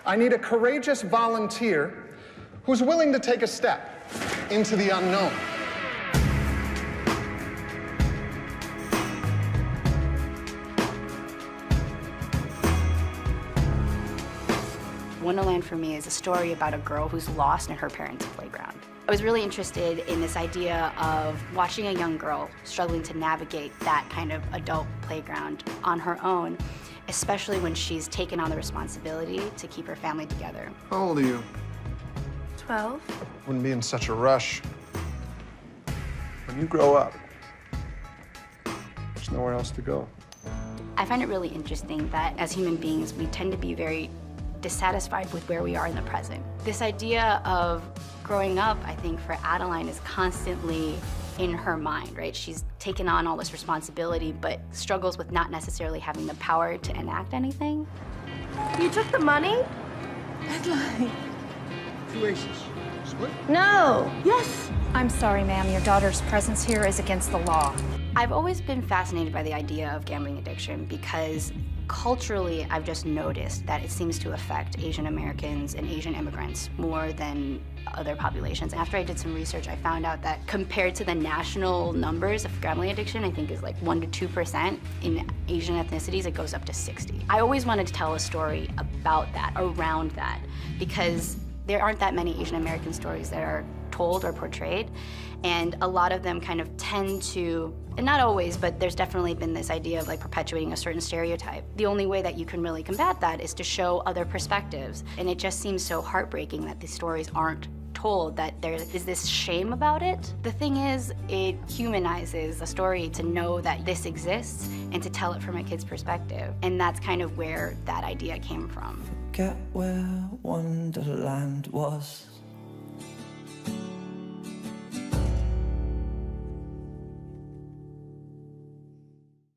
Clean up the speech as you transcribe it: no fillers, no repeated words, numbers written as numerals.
I need a courageous volunteer who's willing to take a step into the unknown. Wonderland for me is a story about a girl who's lost in her parents' playground. I was really interested in this idea of watching a young girl struggling to navigate that kind of adult playground on her own, especially when she's taken on the responsibility to keep her family together. How old are you? 12. Wouldn't be in such a rush. When you grow up, there's nowhere else to go. I find it really interesting that as human beings, we tend to be very dissatisfied with where we are in the present. This idea of growing up, I think, for Adeline is constantly in her mind, right? She's taken on all this responsibility, but struggles with not necessarily having the power to enact anything. You took the money? Adeline. 2 aces. Split? No. Yes. I'm sorry, ma'am. Your daughter's presence here is against the law. I've always been fascinated by the idea of gambling addiction because culturally, I've just noticed that it seems to affect Asian Americans and Asian immigrants more than other populations. After I did some research, I found out that compared to the national numbers of gambling addiction, I think is like 1% to 2%. In Asian ethnicities, it goes up to 60%. I always wanted to tell a story about that, around that, because there aren't that many Asian American stories that are told or portrayed, and a lot of them kind of tend to, and not always, but there's definitely been this idea of like perpetuating a certain stereotype. The only way that you can really combat that is to show other perspectives, and it just seems so heartbreaking that these stories aren't told, that there is this shame about it. The thing is, it humanizes the story to know that this exists and to tell it from a kid's perspective, and that's kind of where that idea came from. Forget where Wonderland was.